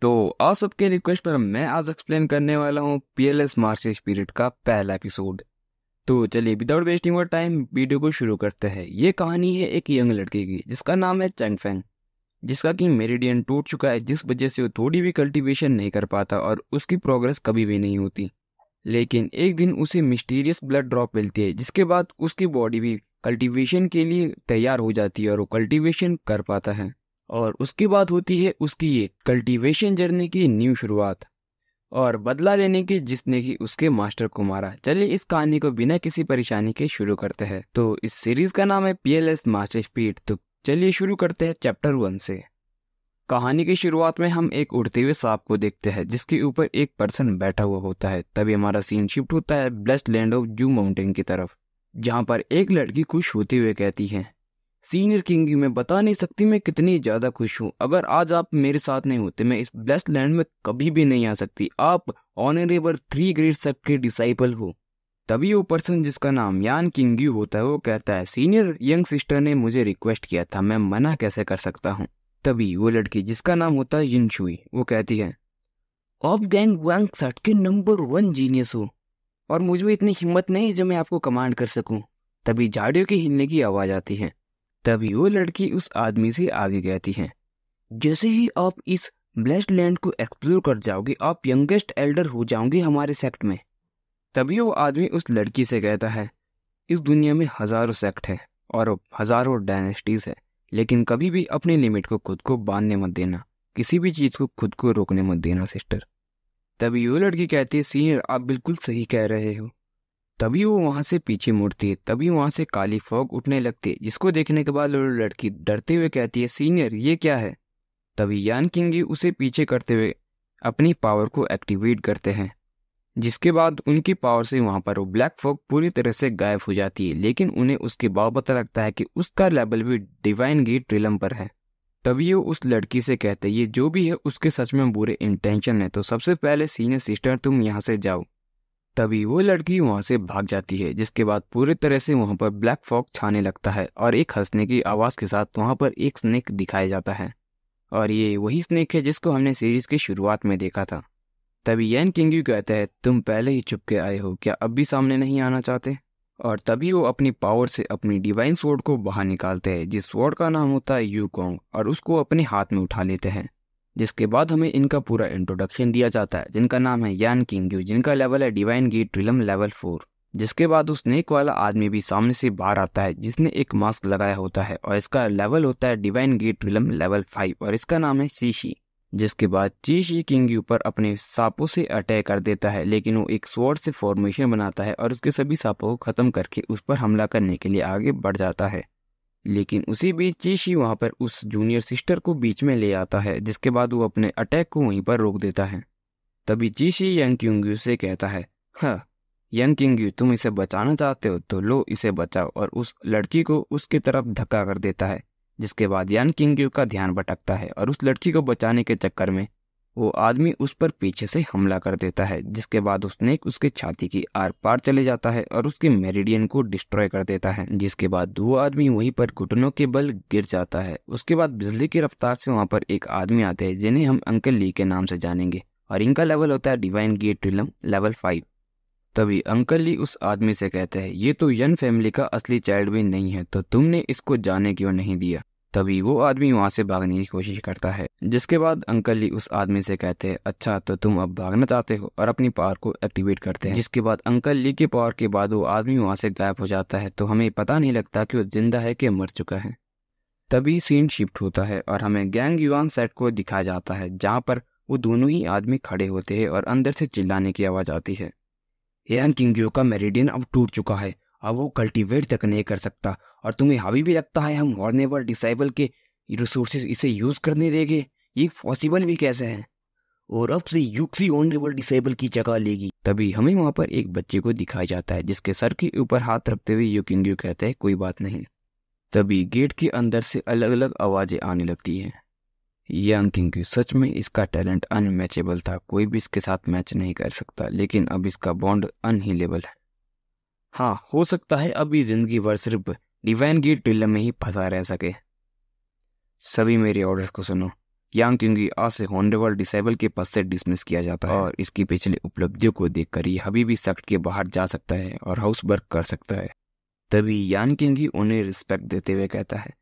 तो आप सबके रिक्वेस्ट पर मैं आज एक्सप्लेन करने वाला हूँ पीएलएस मार्शल स्पिरिट का पहला एपिसोड। तो चलिए विदाउट वेस्टिंग और टाइम वीडियो को शुरू करते हैं। ये कहानी है एक यंग लड़के की जिसका नाम है चैंग फेंग, जिसका कि मेरिडियन टूट चुका है, जिस वजह से वो थोड़ी भी कल्टीवेशन नहीं कर पाता और उसकी प्रोग्रेस कभी भी नहीं होती। लेकिन एक दिन उसे मिस्टीरियस ब्लड ड्रॉप मिलती है, जिसके बाद उसकी बॉडी भी कल्टीवेशन के लिए तैयार हो जाती है और वो कल्टीवेशन कर पाता है। और उसके बाद होती है उसकी ये कल्टीवेशन जर्नी की न्यू शुरुआत और बदला लेने की, जिसने की उसके मास्टर को मारा। चलिए इस कहानी को बिना किसी परेशानी के शुरू करते हैं। तो इस सीरीज का नाम है पीएलएस मास्टर स्पीड। तो चलिए शुरू करते हैं चैप्टर 1 से। कहानी की शुरुआत में हम एक उड़ते हुए सांप को देखते हैं जिसके ऊपर एक पर्सन बैठा हुआ होता है। तभी हमारा सीन शिफ्ट होता है ब्लेस्ड लैंड ऑफ जू माउंटेन की तरफ, जहाँ पर एक लड़की खुश होते हुए कहती है, सीनियर किंग, मैं बता नहीं सकती मैं कितनी ज्यादा खुश हूँ। अगर आज आप मेरे साथ नहीं होते मैं इस ब्लेस्ड लैंड में कभी भी नहीं आ सकती। आप ऑनरेबल 3 ग्रेट सेक्ट के डिसाइपल हो। तभी वो पर्सन जिसका नाम यान किंग्यू होता है वो कहता है, सीनियर यंग सिस्टर ने मुझे रिक्वेस्ट किया था, मैं मना कैसे कर सकता हूँ। तभी वो लड़की जिसका नाम होता है यिनशुई वो कहती है, आप गैंग वांग सेक्ट के नंबर 1 जीनियस हो और मुझ में इतनी हिम्मत नहीं जो मैं आपको कमांड कर सकूं। तभी झाड़ियों के हिलने की आवाज आती है। तभी वो लड़की उस आदमी से आगे कहती है, जैसे ही आप इस ब्लेस्ड लैंड को एक्सप्लोर कर जाओगे आप यंगेस्ट एल्डर हो जाओगे हमारे सेक्ट में। तभी वो आदमी उस लड़की से कहता है, इस दुनिया में हजारों सेक्ट है और हजारों डायनेस्टीज है, लेकिन कभी भी अपनी लिमिट को खुद को बांधने मत देना, किसी भी चीज को खुद को रोकने मत देना सिस्टर। तभी वो लड़की कहती है, सीनियर आप बिल्कुल सही कह रहे हो। तभी वो वहां से पीछे मुड़ती है। तभी वहां से काली फॉग उठने लगती है, जिसको देखने के बाद वो लड़की डरते हुए कहती है, सीनियर ये क्या है। तभी यान किंग उसे पीछे करते हुए अपनी पावर को एक्टिवेट करते हैं, जिसके बाद उनकी पावर से वहां पर वो ब्लैक फॉग पूरी तरह से गायब हो जाती है। लेकिन उन्हें उसके बाद पता लगता है कि उसका लेवल भी डिवाइन गेट ट्रिलम पर है। तभी वो उस लड़की से कहते हैं, ये जो भी है उसके सच में बुरे इंटेंशन है, तो सबसे पहले सीनियर सिस्टर तुम यहाँ से जाओ। तभी वो लड़की वहां से भाग जाती है, जिसके बाद पूरी तरह से वहां पर ब्लैक फॉग छाने लगता है और एक हंसने की आवाज के साथ वहां पर एक स्नेक दिखाया जाता है। और ये वही स्नेक है जिसको हमने सीरीज की शुरुआत में देखा था। तभी यैन किंग्यू कहता है, तुम पहले ही चुप के आए हो, क्या अब भी सामने नहीं आना चाहते। और तभी वो अपनी पावर से अपनी डिवाइन स्वॉर्ड को बाहर निकालते हैं, जिस स्वॉर्ड का नाम होता है यूकोंग, और उसको अपने हाथ में उठा लेते हैं। जिसके बाद हमें इनका पूरा इंट्रोडक्शन दिया जाता है, जिनका नाम है यान किंग्यू, जिनका लेवल है डिवाइन गेट ट्रिलम लेवल 4। जिसके बाद उस स्नेक वाला आदमी भी सामने से बाहर आता है, जिसने एक मास्क लगाया होता है और इसका लेवल होता है डिवाइन गेट ट्रिलम लेवल 5 और इसका नाम है शीशी। जिसके बाद चीशी किंग ऊपर अपने सांपों से अटैक कर देता है, लेकिन वो एक स्वॉर्ड से फॉर्मेशन बनाता है और उसके सभी सांपों को खत्म करके उस पर हमला करने के लिए आगे बढ़ जाता है। लेकिन उसी बीच चीशी वहां पर उस जूनियर सिस्टर को बीच में ले आता है, जिसके बाद वो अपने अटैक को वहीं पर रोक देता है। तभी चीशी यंग किंग्यू से कहता है, हाँ यंग किंग्यू तुम इसे बचाना चाहते हो तो लो इसे बचाओ, और उस लड़की को उसकी तरफ धक्का कर देता है। जिसके बाद यान किंग्यू का ध्यान भटकता है और उस लड़की को बचाने के चक्कर में वो आदमी उस पर पीछे से हमला कर देता है। जिसके बाद उसने उसके छाती की आर पार चले जाता है और उसके मेरिडियन को डिस्ट्रॉय कर देता है। जिसके बाद वो आदमी वहीं पर घुटनों के बल गिर जाता है। उसके बाद बिजली की रफ्तार से वहां पर एक आदमी आते हैं, जिन्हें हम अंकल ली के नाम से जानेंगे, और इनका लेवल होता है डिवाइन गेट ट्रिलम लेवल 5। तभी अंकल ली उस आदमी से कहते हैं, ये तो यन फैमिली का असली चाइल्ड भी नहीं है, तो तुमने इसको जाने क्यों नहीं दिया। तभी वो आदमी वहां से भागने की कोशिश करता है। जिसके बाद अंकल ली उस आदमी से कहते हैं, अच्छा तो तुम अब भागना चाहते हो, और अपनी पावर को एक्टिवेट करते हैं। जिसके बाद अंकल ली की पावर के बाद वो आदमी वहां से गायब हो जाता है, तो हमें पता नहीं लगता कि वो जिंदा है कि मर चुका है। तभी सीन शिफ्ट होता है और हमें गैंग युआन सेट को दिखाया जाता है, जहाँ पर वो दोनों ही आदमी खड़े होते हैं और अंदर से चिल्लाने की आवाज आती है, यान किंग्यू का मेरिडियन अब टूट चुका है, अब वो कल्टीवेट तक नहीं कर सकता, और तुम्हें हावी भी लगता है हम हॉर्नेबल डिसाइबल के रिसोर्सेज इसे यूज करने देंगे, ये पॉसिबल भी कैसे है, और अब से यूक्सी ऑनरेबल डिसेबल की जगह लेगी। तभी हमें वहां पर एक बच्चे को दिखाया जाता है, जिसके सर के ऊपर हाथ रखते हुए यू किंग्यू कहते हैं, कोई बात नहीं। तभी गेट के अंदर से अलग अलग आवाजें आने लगती हैं। यंग किंग सच में इसका टैलेंट अनमैचेबल था, कोई भी इसके साथ मैच नहीं कर सकता, लेकिन अब इसका बॉन्ड अनहीलेबल है। हाँ हो सकता है अभी जिंदगी भर सिर्फ डिवाइन गेट ट्रिलम में ही फंसा रह सके। सभी मेरे ऑर्डर को सुनो, यांग किंगी आज से होने वाले डिसेबल के पद से डिसमिस किया जाता है और इसकी पिछली उपलब्धियों को देखकर ये अभी भी सेक्ट के बाहर जा सकता है और हाउस वर्क कर सकता है। तभी यांग किंगी उन्हें रिस्पेक्ट देते हुए कहता है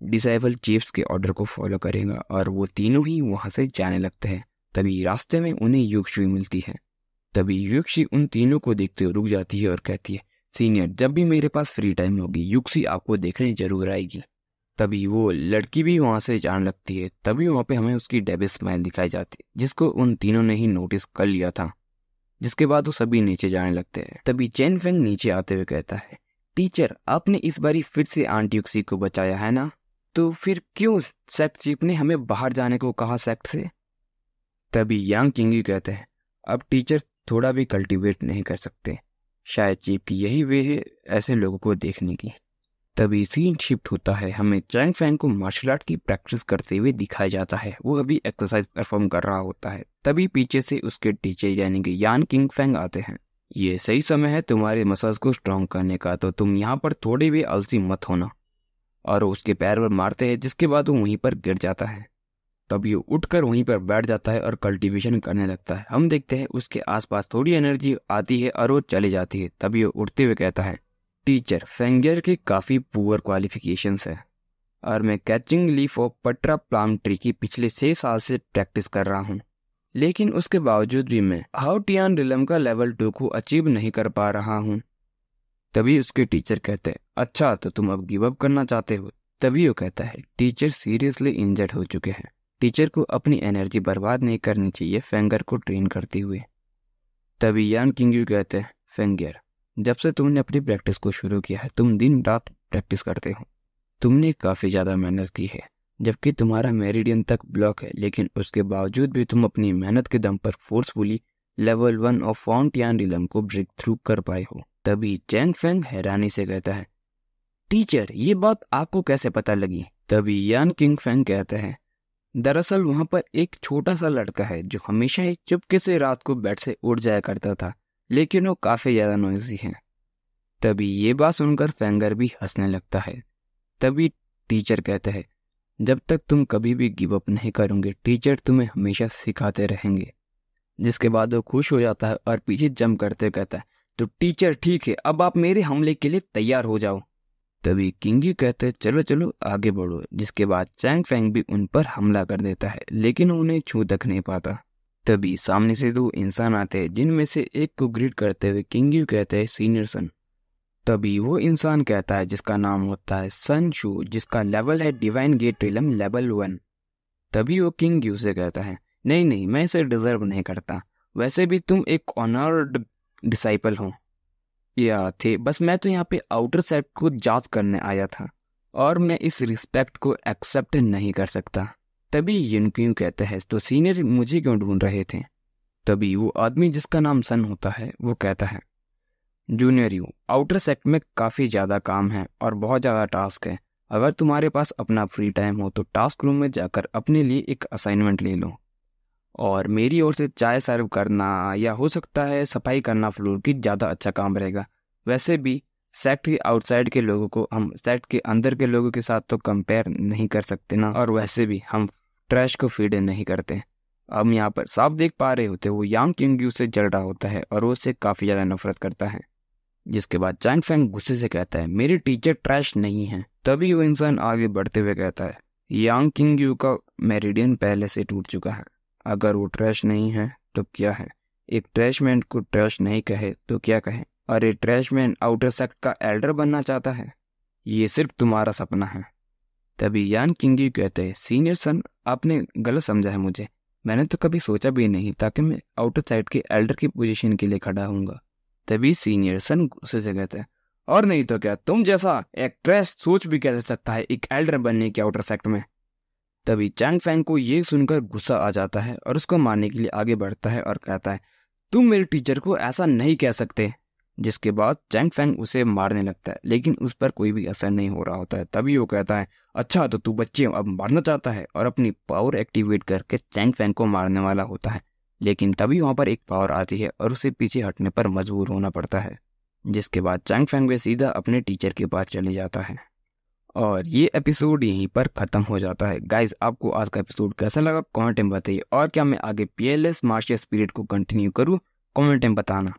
डिसेबल चीफ्स के ऑर्डर को फॉलो करेगा और वो तीनों ही वहां से जाने लगते हैं। तभी रास्ते में उन्हें युक्शी मिलती है। तभी युक्शी उन तीनों को देखते हुए रुक जाती है और कहती है सीनियर, जब भी मेरे पास फ्री टाइम होगी युक्शी आपको देखने जरूर आएगी। तभी वो लड़की भी वहां से जाने लगती है। तभी वहां पे हमें उसकी डेबिस स्माइल दिखाई जाती है जिसको उन तीनों ने ही नोटिस कर लिया था। जिसके बाद वो सभी नीचे जाने लगते हैं। तभी चेन फेंग नीचे आते हुए कहता है टीचर, आपने इस बारी फिर से आंट युक्सी को बचाया है ना, तो फिर क्यों सेक्ट चीफ ने हमें बाहर जाने को कहा सेक्ट से। तभी यांग किंगी कहते हैं अब टीचर थोड़ा भी कल्टीवेट नहीं कर सकते, शायद चीफ की यही वे है ऐसे लोगों को देखने की। तभी सीन शिफ्ट होता है। हमें चैंग फैंग को मार्शल आर्ट की प्रैक्टिस करते हुए दिखाया जाता है। वो अभी एक्सरसाइज परफॉर्म कर रहा होता है। तभी पीछे से उसके टीचर यानी कि यान किंग फैंग आते हैं। ये सही समय है तुम्हारे मसल्स को स्ट्रॉन्ग करने का, तो तुम यहाँ पर थोड़ी भी आलसी मत होना। और उसके पैर पर मारते हैं जिसके बाद वो वहीं पर गिर जाता है। तभी वो उठकर वहीं पर बैठ जाता है और कल्टीवेशन करने लगता है। हम देखते हैं उसके आसपास थोड़ी एनर्जी आती है और वो चली जाती है। तभी वो उठते हुए कहता है टीचर, फेंगर के काफ़ी पुअर क्वालिफिकेशंस है और मैं कैचिंग लीफ ऑफ पट्रा प्लाम ट्री की पिछले 6 साल से प्रैक्टिस कर रहा हूँ, लेकिन उसके बावजूद भी मैं हाउ टियान रिलम का लेवल 2 को अचीव नहीं कर पा रहा हूँ। तभी उसके टीचर कहते हैं अच्छा, तो तुम अब गिव अप करना चाहते हो। तभी वो कहता है टीचर सीरियसली इंजर्ड हो चुके हैं, टीचर को अपनी एनर्जी बर्बाद नहीं करनी चाहिए फेंगर को ट्रेन करते हुए। तभी यान किंग्यू कहते हैं फेंगर, जब से तुमने अपनी प्रैक्टिस को शुरू किया है तुम दिन रात प्रैक्टिस करते हो। तुमने काफ़ी ज़्यादा मेहनत की है जबकि तुम्हारा मेरिडियन तक ब्लॉक है, लेकिन उसके बावजूद भी तुम अपनी मेहनत के दम पर फोर्सफुली लेवल 1 ऑफ फाउंटियान रिलम को ब्रेक थ्रू कर पाए हो। तभी चैंग फेंग हैरानी से कहता है टीचर, ये बात आपको कैसे पता लगी। तभी यान किंग फेंग कहते हैं दरअसल वहां पर एक छोटा सा लड़का है जो हमेशा ही चुपके से रात को बेड से उठ जाया करता था, लेकिन वो काफ़ी ज़्यादा नॉइजी है। तभी ये बात सुनकर फेंगर भी हंसने लगता है। तभी टीचर कहते हैं जब तक तुम कभी भी गिव अप नहीं करोगे टीचर तुम्हें हमेशा सिखाते रहेंगे। जिसके बाद वो खुश हो जाता है और पीछे जंप करते कहता है तो टीचर ठीक है, अब आप मेरे हमले के लिए तैयार हो जाओ। तभी किंगी कहते चलो चलो आगे बढ़ो। जिसके बाद चैंग फेंग भी उन पर हमला कर देता है, लेकिन उन्हें छू तक नहीं पाता। तभी सामने से 2 इंसान आते हैं जिनमें से एक को ग्रीट करते हुए किंगी कहते हैं सीनियर सन। तभी वो इंसान कहता है जिसका नाम होता है सन शू, जिसका लेवल है डिवाइन गेट रिलम लेवल 1। तभी वो किंग से कहता है नहीं नहीं, मैं इसे डिजर्व नहीं करता, वैसे भी तुम एक ऑनर्ड डिसाइपल हो या थे, बस मैं तो यहाँ पे आउटर सेट को जांच करने आया था और मैं इस रिस्पेक्ट को एक्सेप्ट नहीं कर सकता। तभी यिनक्यू कहते हैं तो सीनियर मुझे क्यों ढूंढ रहे थे। तभी वो आदमी जिसका नाम सन होता है वो कहता है जूनियर यू, आउटर सेक्ट में काफ़ी ज़्यादा काम है और बहुत ज़्यादा टास्क है। अगर तुम्हारे पास अपना फ्री टाइम हो तो टास्क रूम में जाकर अपने लिए एक असाइनमेंट ले लो और मेरी ओर से चाय सर्व करना या हो सकता है सफाई करना फ्लोर की ज़्यादा अच्छा काम रहेगा। वैसे भी सेक्ट के आउटसाइड के लोगों को हम सेक्ट के अंदर के लोगों के साथ तो कंपेयर नहीं कर सकते ना, और वैसे भी हम ट्रैश को फीड नहीं करते। हम यहाँ पर साफ देख पा रहे होते वो यांग किंग्यू से जल रहा होता है और वो उससे काफ़ी ज़्यादा नफरत करता है। जिसके बाद चैंग फेंग गुस्से से कहता है मेरे टीचर ट्रैश नहीं है। तभी वो इंसान आगे बढ़ते हुए कहता है यांग किंग्यू का मेरिडियन पहले से टूट चुका है, अगर वो ट्रैश नहीं है तो क्या है। एक ट्रैशमैन को ट्रैश नहीं कहे तो क्या कहे। और ये ट्रैशमैन आउटर सेक्ट का एल्डर बनना चाहता है, ये सिर्फ तुम्हारा सपना है। तभी यान किंगी कहते हैं सीनियर सन, आपने गलत समझा है मुझे, मैंने तो कभी सोचा भी नहीं ताकि मैं आउटर साइड के एल्डर की पोजीशन के लिए खड़ा हूँगा। तभी सीनियर सन गुस्से से कहते हैं और नहीं तो क्या, तुम जैसा एक ट्रैश सोच भी कैसे सकता है एक एल्डर बनने के आउटर सेक्ट में। तभी चैंग फैंग को ये सुनकर गुस्सा आ जाता है और उसको मारने के लिए आगे बढ़ता है और कहता है तुम मेरे टीचर को ऐसा नहीं कह सकते। जिसके बाद चैंग फैंग उसे मारने लगता है, लेकिन उस पर कोई भी असर नहीं हो रहा होता है। तभी वो कहता है अच्छा तो तू बच्चे अब मारना चाहता है, और अपनी पावर एक्टिवेट करके चैंग फैंग को मारने वाला होता है। लेकिन तभी वहाँ पर एक पावर आती है और उसे पीछे हटने पर मजबूर होना पड़ता है। जिसके बाद चैंग फैंग वे सीधा अपने टीचर के पास चले जाता है और ये एपिसोड यहीं पर खत्म हो जाता है। गाइज, आपको आज का एपिसोड कैसा लगा कमेंट में बताइए, और क्या मैं आगे पीएलएस मार्शियल स्पिरिट को कंटिन्यू करूँ कमेंट में बताना।